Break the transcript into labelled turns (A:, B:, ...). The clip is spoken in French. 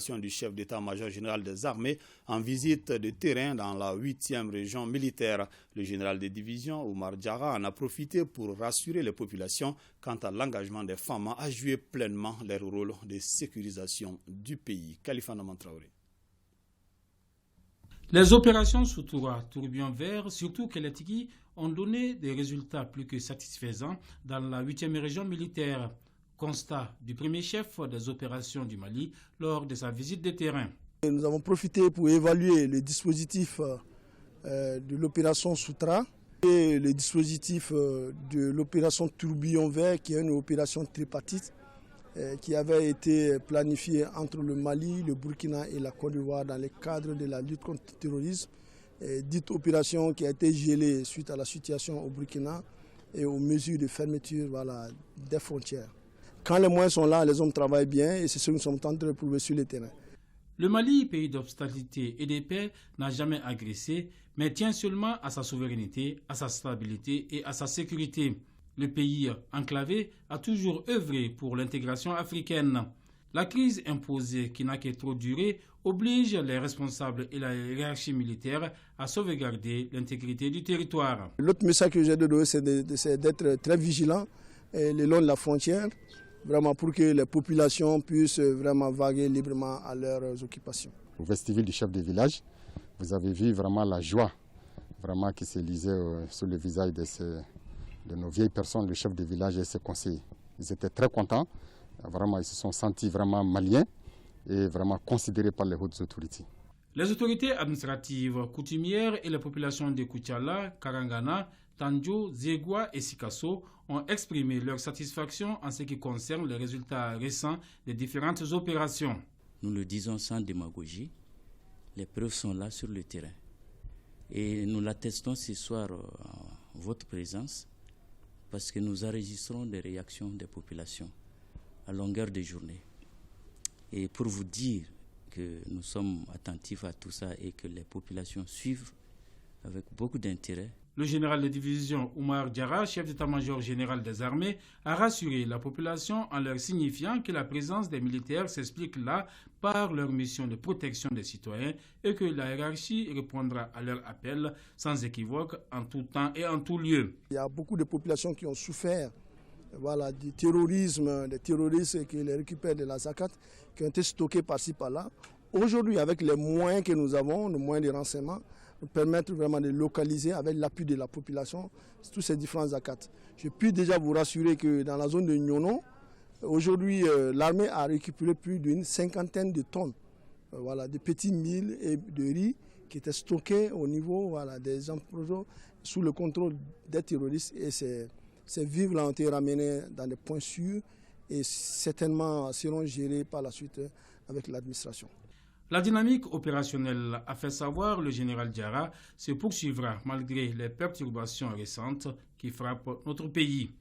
A: Du chef d'état-major général des armées en visite de terrain dans la 8e région militaire. Le général de division, Oumar Diarra, en a profité pour rassurer les populations quant à l'engagement des femmes à jouer pleinement leur rôle de sécurisation du pays. Khalifa Naman Traoré.
B: Les opérations Soutoura, tourbillon vert, surtout Keletigi, ont donné des résultats plus que satisfaisants dans la 8e région militaire. Constat du premier chef des opérations du Mali lors de sa visite de terrain.
C: Nous avons profité pour évaluer le dispositif de l'opération Soutra et le dispositif de l'opération Tourbillon Vert, qui est une opération tripartite qui avait été planifiée entre le Mali, le Burkina et la Côte d'Ivoire dans le cadre de la lutte contre le terrorisme. Dite opération qui a été gelée suite à la situation au Burkina et aux mesures de fermeture des frontières. Quand les moyens sont là, les hommes travaillent bien et c'est ce que nous sommes en train de prouver sur le terrain.
B: Le Mali, pays d'obstinalité et de paix, n'a jamais agressé, mais tient seulement à sa souveraineté, à sa stabilité et à sa sécurité. Le pays enclavé a toujours œuvré pour l'intégration africaine. La crise imposée, qui n'a que trop duré, oblige les responsables et la hiérarchie militaire à sauvegarder l'intégrité du territoire.
C: L'autre message que j'ai donné, c'est d'être très vigilant le long de la frontière, vraiment pour que les populations puissent vraiment vaguer librement à leurs occupations.
D: Au vestibule du chef de village, vous avez vu vraiment la joie vraiment qui se lisait sur le visage de nos vieilles personnes, le chef de village et ses conseillers. Ils étaient très contents, vraiment ils se sont sentis vraiment maliens et vraiment considérés par les hautes autorités.
B: Les autorités administratives, coutumières et les populations de Koutiala, Karangana, Tandjo, Zegwa et Sikasso ont exprimé leur satisfaction en ce qui concerne les résultats récents des différentes opérations.
E: Nous le disons sans démagogie, les preuves sont là sur le terrain. Et nous l'attestons ce soir en votre présence parce que nous enregistrons des réactions des populations à longueur de journée. Et pour vous dire que nous sommes attentifs à tout ça et que les populations suivent avec beaucoup d'intérêt.
B: Le général de division Oumar Diarra, chef d'état-major général des armées, a rassuré la population en leur signifiant que la présence des militaires s'explique là par leur mission de protection des citoyens et que la hiérarchie répondra à leur appel sans équivoque en tout temps et en tout lieu.
C: Il y a beaucoup de populations qui ont souffert du terrorisme, des terroristes qui les récupèrent de la zakat, qui ont été stockés par-ci par-là. Aujourd'hui, avec les moyens que nous avons, les moyens de renseignement, nous permettent vraiment de localiser avec l'appui de la population tous ces différents zakats. Je puis déjà vous rassurer que dans la zone de Nyono, aujourd'hui, l'armée a récupéré plus d'une 50aine de tonnes de petits milles et de riz qui étaient stockés au niveau des emplois sous le contrôle des terroristes. Et ces vivres ont été ramenés dans des points sûrs et certainement seront gérés par la suite avec l'administration.
B: La dynamique opérationnelle, a fait savoir le général Diarra, se poursuivra malgré les perturbations récentes qui frappent notre pays.